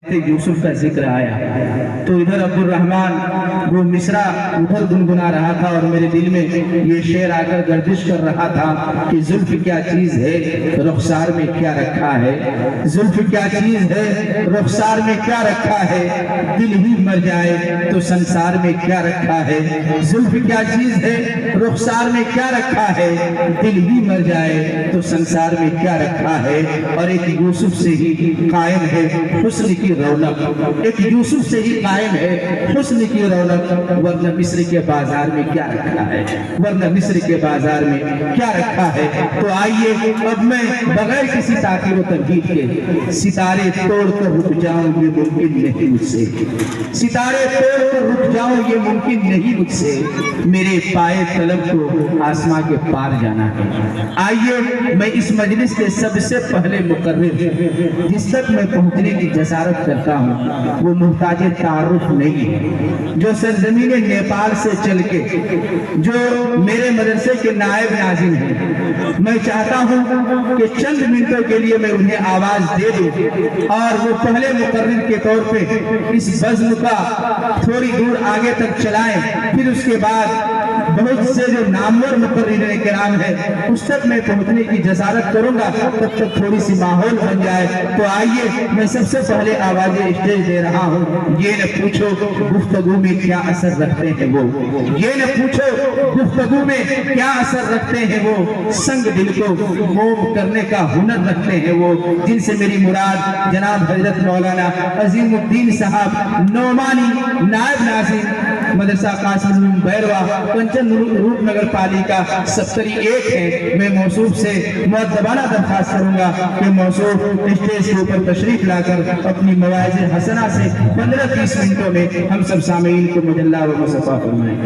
यूसुफ का जिक्र आया तो इधर अब्दुल रहमान वो मिसरा उधर गुनगुना रहा था और मेरे दिल में ये शेर आकर गर्दिश कर रहा था कि जुल्फ क्या चीज है, रुखसार में क्या रखा है। जुल्फ क्या चीज है, रुखसार में क्या रखा है। दिल ही मर जाए तो संसार में क्या रखा है। जुल्फ क्या चीज है, रुखसार में क्या रखा है। दिल ही मर जाए तो संसार में क्या रखा है। और एक यूसुफ से ही कायम है हुस्न की रौनक, एक यूसुफ से ही कायम है हुस्न की रौनक। वरना मिस्र के बाजार में क्या रखा है, वरना मिस्र के बाजार में क्या रखा है। तो आइए अब मैं बगैर किसी ताकीर व तमहीद के सितारे तोड़कर रुक जाऊं ये मुमकिन नहीं मुझसे। सितारे तोड़कर रुक जाऊं ये मुमकिन नहीं मुझसे। मेरे पाए तलब को आसमां के पार जाना है। आइए मैं इस मजलिस के सबसे पहले मुकर्रिर जिस तक मैं पहुंचने की जसारत करता हूँ वो मुहताज तारुफ नहीं है, जो सरजमीन नेपाल से चल के जो मेरे मदरसे के नायब नाज़िम हैं। मैं चाहता हूँ कि चंद मिनटों के लिए मैं उन्हें आवाज दे दूं और वो पहले मुकर्रिर के तौर पे इस बज़्म का थोड़ी दूर आगे तक चलाएं। फिर उसके बाद बहुत से जो नामवर मुकर्रिर किराम है उस तक मैं पहुंचने की जसारत करूंगा, तब तक थोड़ी सी माहौल बन जाए। तो आइए मैं सबसे पहले आवाजें स्टेज दे रहा हूँ। ये न पूछो गुफ्तगू में क्या असर रखते हैं वो, ये न पूछो गुफ्तगू में क्या असर रखते हैं वो। संग दिल को मोम करने का हुनर रखते हैं वो, जिनसे मेरी मुराद जनाब हजरत मौलाना अजीमुद्दीन साहब नौमानी नायब नाज़िम मदरसा कासिम बैरवा कंचन रूपनगर पालिका 71 है। मैं मौसूफ से मुअद्दबाना दरखास्त करूंगा कि मौसूफ स्टेज के ऊपर तशरीफ लाकर अपनी मवाइज़ हसना से 15-20 मिनटों में हम सब सामीन को मुजल्ला व मुसफ़ा फरमाएं।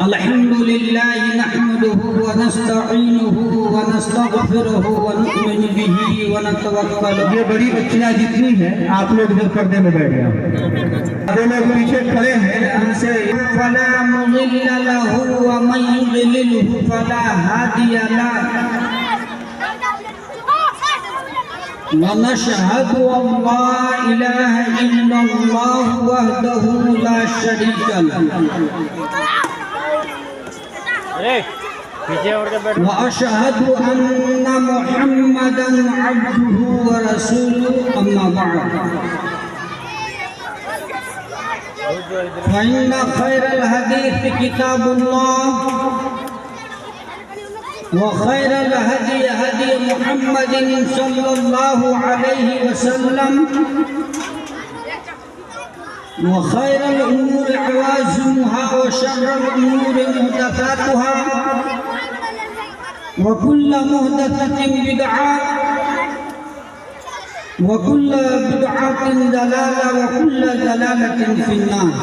अल्हम्दुलिल्लाह नहमदुहु व नस्तईनुहु व नस्तगफिरुहु व नु'मिनु बिही व नतवक्कलु। ये बड़ी बच्चियां जितनी हैं आप लोग इधर पर्दे में बैठ जाओ, दो लोग पीछे खड़े हैं उनसे फला मुज़िल्ल लहु व मन युज़लिलहु फला हादिय लहु व नशहदु अल्ला इलाहा इल्लल्लाह वहदहु ला शरीका लहु व अशहदु अन्ना मुहम्मदन अब्दुहु व रसूलुहु अम्मा बअद फ़इन्न खैरल हदीस किताबुल्लाह व खैरल हदी हदी मुहम्मदिन सल्लल्लाहु अलैहि वसल्लम व खैरल उमूर अवाज़िमुहा व शर्रल उमूर मुहदसातुहा व कुल्ल मुहदसतिन बिदअह व कुल्ल बिदअतिन दलाला व कुल्ल दलालतिन फिन्नार।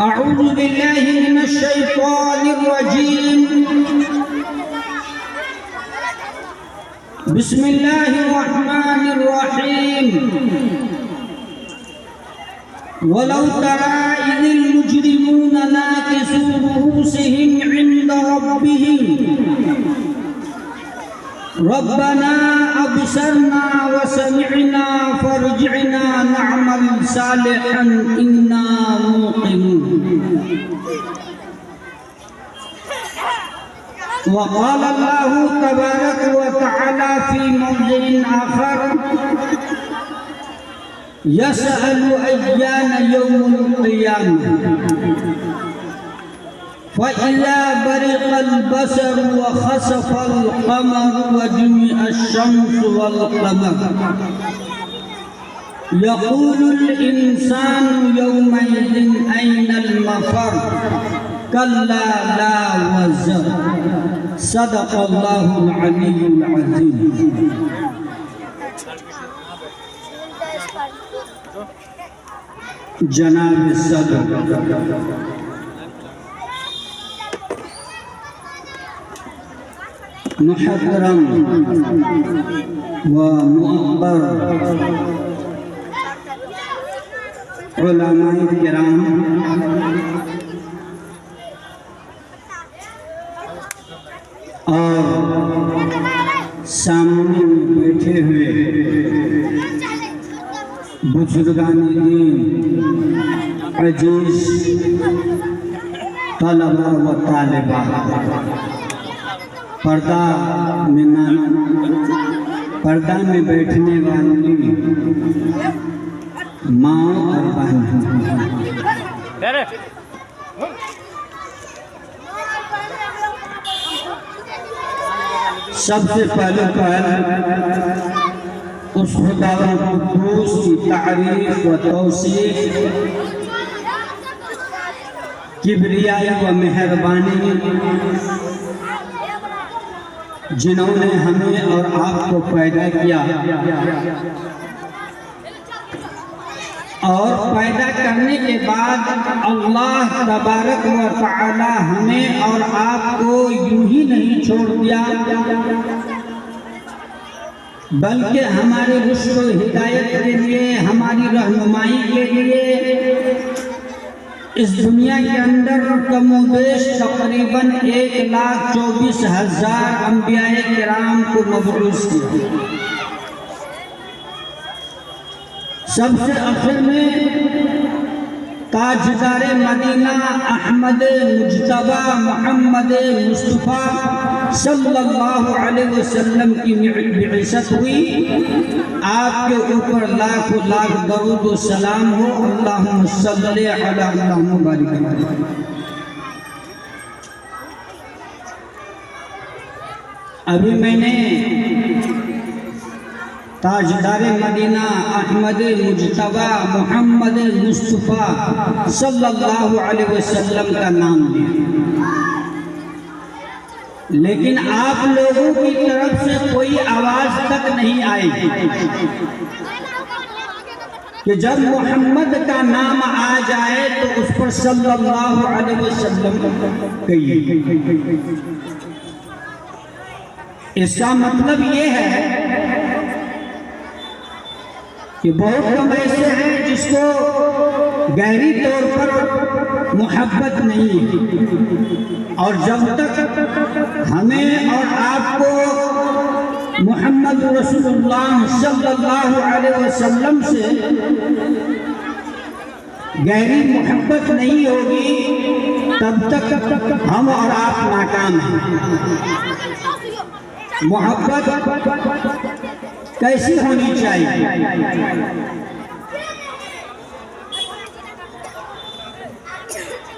अऊज़ु बिल्लाहि मिनश शैतानिर रजीम। बिस्मिल्लाहिर रहमानिर रहीम। वलौ तरा इज़िल मुजरिमूना नाकिसू रुऊसिहिम इंदा रब्बिहिम रब्बना अबसरना व समिअना फरजिअना नअमल सालिहन इन्ना मूक़िनून। वक़ाल अल्लाहु तबारक व तआला फ़ी मौज़िइन आख़र यसअलु अय्यान यौमुल क़ियामह फ़इज़ा बरिक़ल बसरु व ख़सफ़ल क़मरु व जुमिअश शम्सु वल क़मर यक़ूलुल इंसानु यौमइज़िन अयनल मफ़र कल्ला ला वज़र। सदक़ल्लाहुल अलीयुल अज़ीम। जनाब सदर मुहतरम व मुअब्बर उलमाए किराम और सामने में बैठे हुए बुजुर्गान दीन, अजीज तलबा व तालिबा, पर्दा में बैठने वाली माँ और बहन, सबसे पहले उस खुदावंद कुद्दूस की तारीफ व तौसीफ, किबरियाई व मेहरबानी, जिन्होंने हमें और आपको पैदा किया और पैदा करने के बाद अल्लाह तबारक व तआला हमें और आपको यूं ही नहीं छोड़ दिया, बल्कि हमारे रुश्द व हिदायत के लिए, हमारी रहनुमाई के लिए इस दुनिया के अंदर कमोबेश तकरीबन 1,24,000 अंबियाए किराम को मबरूस किया। सबसे आखिर में ताजदार मदीना अहमद मुज्तबा मोहम्मद मुस्तफ़ा सल्लल्लाहु अलैहि वसल्लम की बिअसत हुई। आपके ऊपर लाखों लाख दरूद व सलाम हो। अल्लाहुम्मा सल्ली अला अल्लाहुम्मा बारिक। अभी मैंने ताजदार मदीना अहमद मुज्तबा मोहम्मद मुस्तफ़ा सल्लल्लाहु अलैहि वसल्लम का नाम लिया, लेकिन आप लोगों की तरफ से कोई आवाज तक नहीं आई कि जब मोहम्मद का नाम आ जाए तो उस पर सल्लल्लाहु अलैहि वसल्लम कहिए। इसका मतलब ये है कि बहुत कम ऐसे हैं जिसको गहरी तौर पर मोहब्बत नहीं है, और जब तक हमें और आपको मोहम्मद रसूलुल्लाह सल्लल्लाहु अलैहि वसल्लम से गहरी मोहब्बत नहीं होगी, तब तक हम और आप नाकाम हैं। मोहब्बत कैसी होनी चाहिए?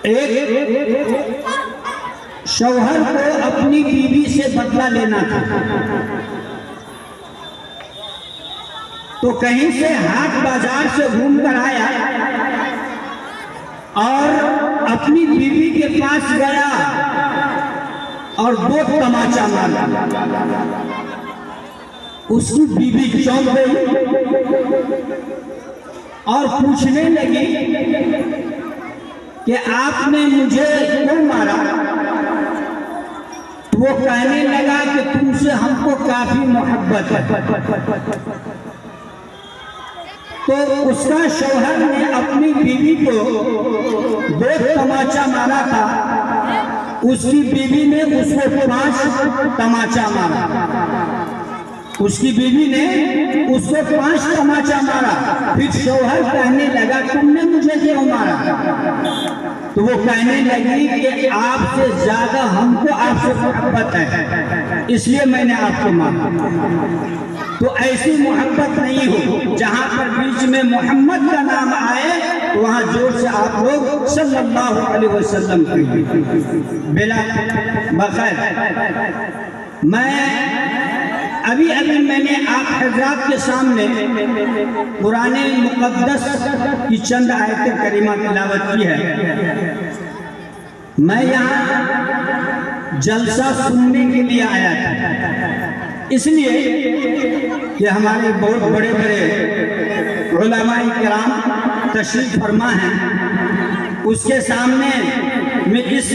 एक शौहर को अपनी बीवी से बदला लेना था, तो कहीं से हाट बाजार से घूम कर आया और अपनी बीवी के पास गया और 2 तमाचा मारा। उसकी बीवी चौंक गई और पूछने लगी कि आपने मुझे क्यों मारा? तो वो कहने लगा कि तुमसे हमको काफी मोहब्बत है। तो उसका शौहर ने अपनी बीवी को 2 तमाचा मारा था, उसकी बीवी ने उसको 5 तमाचा मारा। उसकी बीवी ने उसको 5 तमाचा मारा। फिर शौहर कहने लगा तुमने मुझे क्यों मारा? तो वो कहने लगी कि आपसे ज्यादा हमको आपसे मोहब्बत है, इसलिए मैंने आपको मारा। तो ऐसी मोहब्बत नहीं हो, जहाँ पर बीच में मोहम्मद का नाम आए तो वहाँ जोर से आप लोग सल्लल्लाहु अलैहि वसल्लम कहिए। बेला बखैर मैं अभी मैंने आप हज़रात के सामने कुरान मुक़द्दस की चंद आयतें करीमा तिलावत की है। मैं यहाँ जलसा सुनने के लिए आया था, इसलिए कि हमारे बहुत बड़े बड़े उलमाए किराम तशरीफ फरमा हैं, उसके सामने मैं इस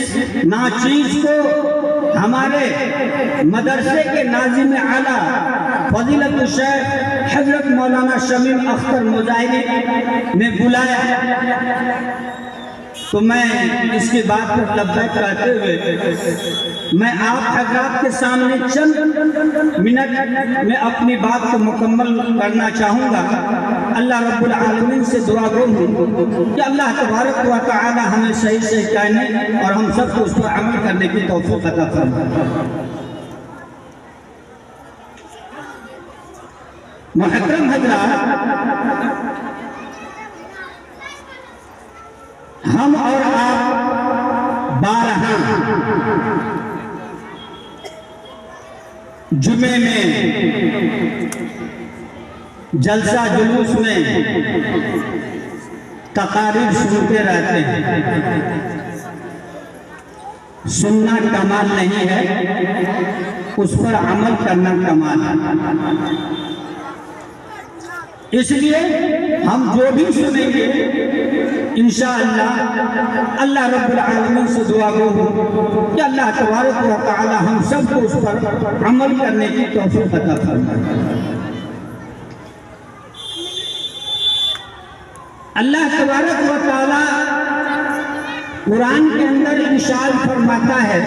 नाचीज को हमारे मदरसे के नाज़िम आला फजीलत शेख हजरत मौलाना शमीम अख्तर मुजाहिदी ने बुलाया। तो मैं इसके बाद पर लब्बैक कहते हुए मैं आप हजरात के सामने चंद मिनट में अपनी बात को मुकम्मल करना चाहूँगा। अल्लाह रब्बुल आलमीन से दुआ गो हूँ कि अल्लाह तबारक व तआला हमें सही सही कहने और हम सबको उस पर अमल करने की तौफीक अता फरमाए। मुहतरम हजरात, हम और आप बारहा जुमे में जलसा जुलूस में तकारीर सुनते रहते हैं। सुनना कमाल नहीं है, उस पर अमल करना कमाल है। इसलिए हम जो भी सुनेंगे इंशाअल्लाह अल्लाह रब्बुल आलमीन से दुआ गो कि अल्लाह तबारक व तआला हम सबको उस पर अमल करने की तौफीक अता फरमाए। अल्लाह तबारक व तआला कुरान के अंदर इरशाद फरमाता है,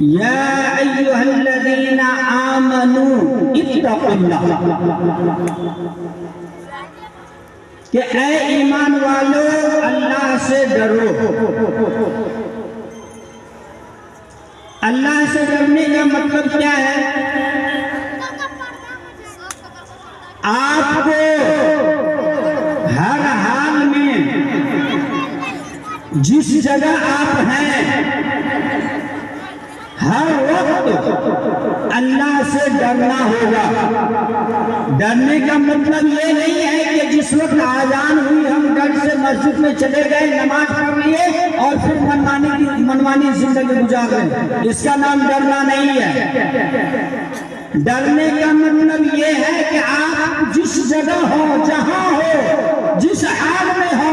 या अय्युहल्लज़ीना आमनू इत्तक़ुल्लाह, कि ऐ ईमान वालों अल्लाह से डरो। अल्लाह से डरने का मतलब क्या है? आपको हर हाल में जिस जगह आप हैं हर वक्त अल्लाह से डरना होगा। डरने का मतलब ये नहीं है कि जिस वक्त आजान हुई हम डर से मस्जिद में चले गए, नमाज पढ़ लिए और फिर मनमानी जिंदगी गुजार रहे, इसका नाम डरना नहीं है। डरने का मतलब ये है कि आप जिस जगह हो, जहां हो, जिस हाल में हो,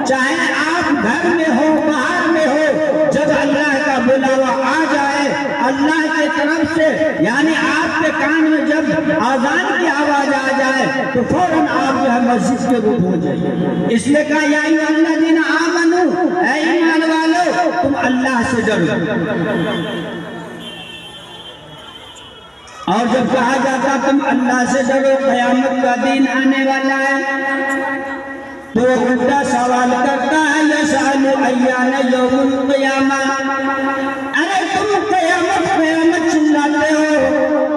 चाहे आप घर में हो, बाहर में हो, जब अल्लाह का बुलावा आ जाए अल्लाह की तरफ से, यानी आपके कान में जब आजान की आवाज आ जाए तो फौरन आप जो है मस्जिद के रूप हो जाइए। इसलिए कहा या अय्युहल्लज़ीना आमनू, ऐ ईमान वालों तुम अल्लाह से डरो। और जब कहा जाता तुम अल्लाह से डरो, क़यामत का दिन आने वाला है तो उल्टा सवाल करता है, यसअलु अय्याना यौमुल क़ियामा, अरे तुम क़यामत चिल्लाते हो,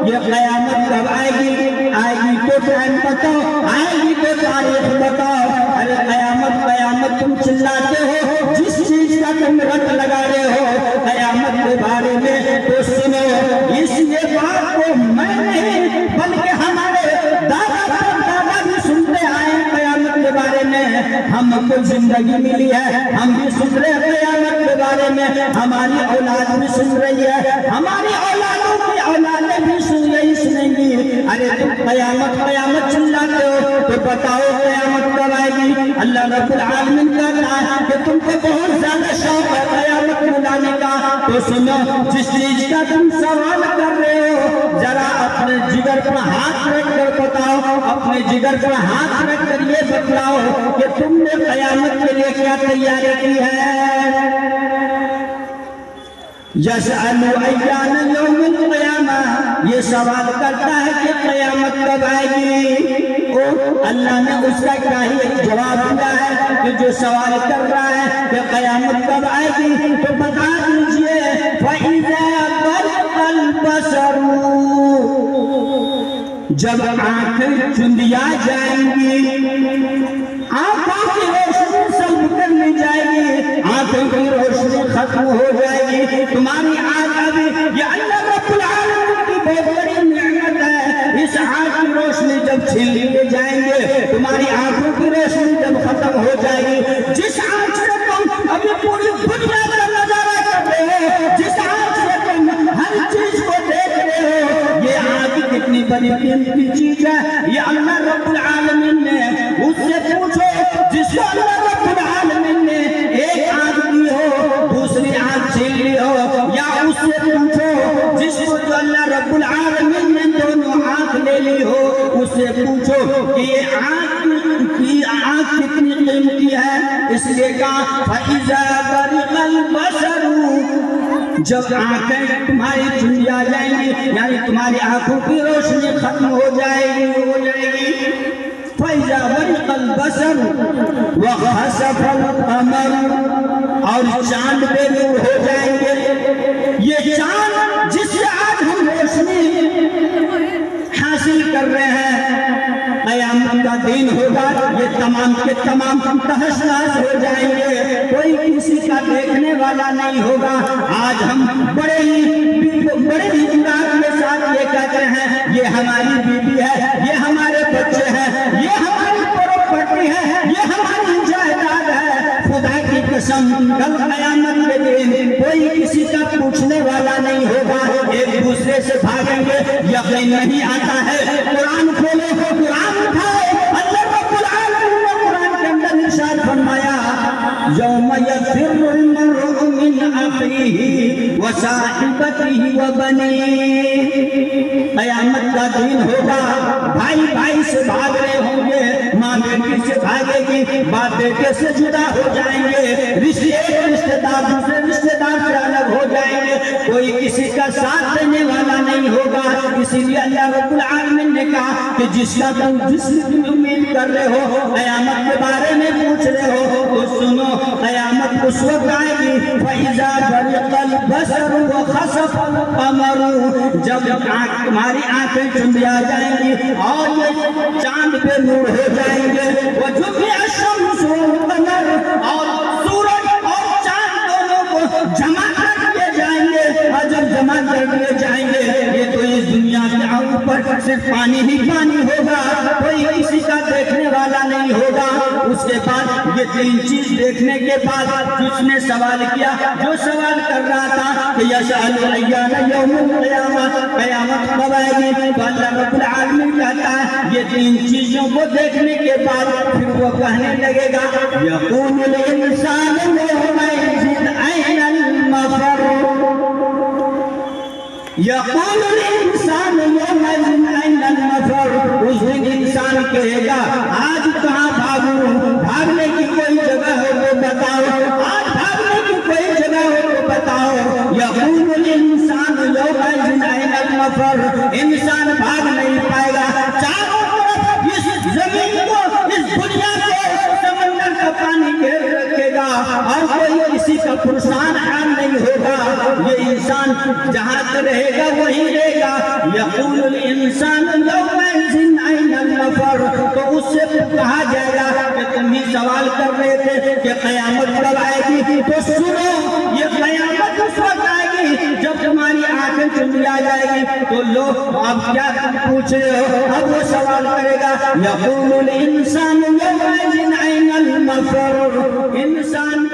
ये क़यामत कब आएगी? आएगी तो टाइम बताओ, आएगी तो तारीख बताओ। अरे क़यामत तुम चिल्लाते हो, जिस चीज का तुम रट लगा रहे हो क़यामत के बारे में, तो सुनो ये बात को मैं नहीं बल्कि हमारे दादा भी सुनते आए क़यामत के बारे में। हमको जिंदगी मिली है, हम भी सुन रहे हैं क़यामत के बारे में, हमारी औलाद भी सुन रही है, हमारी औलादों की औलादें भी यही सुनेंगी। अरे तुम क़यामत चिल्लाते हो तो बताओ क़यामत कब आएगी? अल्लाह रब्बुल आलमीन का कहा है कि तुमको बहुत ज्यादा शौक है क़यामत बुलाने का, तो सुनो जिस चीज का तुम सवाल कर रहे हो जरा अपने जिगर पर हाथ रख कर बताओ, अपने जिगर पर हाथ रख कर ये बतलाओ कि तुमने क़यामत के लिए क्या तैयारी की है। यसअलु अय्याना यौमुल क़ियामा, ये सवाल करता है कि क़यामत कब आएगी। ओ अल्लाह ने उसका क्या ही जवाब दिया है कि जो सवाल कर रहा है कि क़यामत कब आएगी तो बता दीजिए, फ़इज़ा बरक़ल बसरू, जब आंखें चुंदिया जाएंगी, आंखों की रोशनी सब कर ली जाएगी, आंखों की रोशनी खत्म हो जाएगी। तुम्हारी आंख अभी ये अल्लाह रब्बुल आलमीन की बहुत बड़ी नेमत है, इस आंख की रोशनी जब छीन लिए जाएंगे, तुम्हारी आंखों की रोशनी जब खत्म हो जाएगी, जिस आंख से तुम अभी पूरी दुनिया का नजारा कर रहे हो, जिस आंख से तुम हर चीज को देख रहे हो, ये आंख कितनी बड़ी कीमती चीज है, ये अल्लाह रब्बुल आलमीन ने उससे पूछो जिसको अल्लाह रब्बुल आलमीन ने एक आंख दी हो, दूसरी आंख छीन ली हो, या उससे पूछो जिसको जो अल्लाह रब्बुल आलमीन ने दोनों आंख ले ली हो, उससे पूछो कि ये आंख की आँख कितनी कीमती है, इसलिए कहा फइज़ा बरिक़ल बसरू, जब आंखें तुम्हारी चुंदिया जाएंगी, यानी तुम्हारी आंखों की रोशनी खत्म हो जाएगी। फइज़ा बरिक़ल बसरू व खसफ़ल क़मर, और चांद बेनूर हो जाएंगे। ये चांद जिससे आज हम रोशनी हासिल कर रहे हैं, क़यामत का दिन होगा, ये तमाम के तमाम तहस नहस हो जाएंगे, कोई किसी का देखने वाला नहीं होगा। आज हम बड़े ही जुरात के साथ ये कहते हैं ये हमारी बीबी है, ये हमारे बच्चे हैं, ये हमारी प्रॉपर्टी है, ये हमारी जायदाद है। खुदा की कसम कल क़यामत के दिन कोई किसी का पूछने वाला नहीं होगा, एक दूसरे से भागेंगे। यकीन नहीं आता है, कुरान खोलो, कुरान उठाओ, अल्लाह रब्बुल आलमीन ने कुरान के अंदर इरशाद फरमाया यौम यफ़िर्रुल मर्'उ मिन अख़ीही व साहिबतिही व बनीही, क़यामत का दिन होगा, भाई भाई से भाग रहे होंगे, माँ बेटी से भागेगी, बाप बेटे से जुदा हो जाएंगे, रिश्तेदार दूसरे रिश्तेदार से अलग हो जाएंगे, कोई किसी का साथ देने वाला नहीं होगा। इसीलिए अल्लाह रब्बुल आलमीन ने कहा कि जिसकी तुम उम्मीद कर रहे हो, क़यामत के बारे में पूछ रहे हो, तो सुनो, क़यामत उस वक्त आएगी फइज़ा बरिक़ल बसरू व खसफ़ल क़मरू, जब तुम्हारी आंखें चुंदिया जाएंगी और ये चांद पे नूर हो जाएंगे। वो जुमिअ शम्सु वल क़मर, और सूरज और चांद दोनों को जमा कर दिए जाएंगे, और जब जमा कर दिए जाएंगे ये तो इस दुनिया के ऊपर सिर्फ पानी ही पानी होगा, कोई किसी का देखने वाला नहीं होगा। उसके बाद ये तीन चीज देखने के बाद जिसने सवाल किया, जो सवाल कर रहा था कि यसअलु अय्याना यौमुल क़ियामह, क़यामत कब आएगी, तो अल्लाह रब्बुल आलमीन कहता है ये तीन चीजों को देखने के बाद फिर वो कहने लगेगा यक़ूलुल इंसानु यौमइज़िन अयनल मफ़र, यक़ूलुल इंसानु यौमइज़िन अयनल मफ़र, उस दिन इंसान कहेगा आज कहाँ भागूं, भागने की कोई जगह हो तो बताओ, आज भागने की कोई जगह हो तो बताओ। यक़ूलुल इंसानु यौमइज़िन अयनल मफ़र, इंसान भाग नहीं पाएगा, चारों तरफ इस जमीन को, इस दुनिया को समंदर का पानी घेर रखेगा और कोई किसी का पुरसान हाल नहीं होगा, ये इंसान जहाँ से रहेगा वहीं रहेगा। यक़ूलुल इंसानु यौमइज़िन अयनल मफ़र, तो उससे कहा जाएगा कि तुम ही सवाल कर रहे थे कि क़यामत कब आएगी, तो सुनो, ये क़यामत उस वक्त आएगी जब तुम्हारी आंखें चुंदिया जाएगी। तो लो अब क्या पूछ रहे हो, अब वो सवाल करेगा यक़ूलुल इंसानु यौमइज़िन अयनल मफ़र, इंसान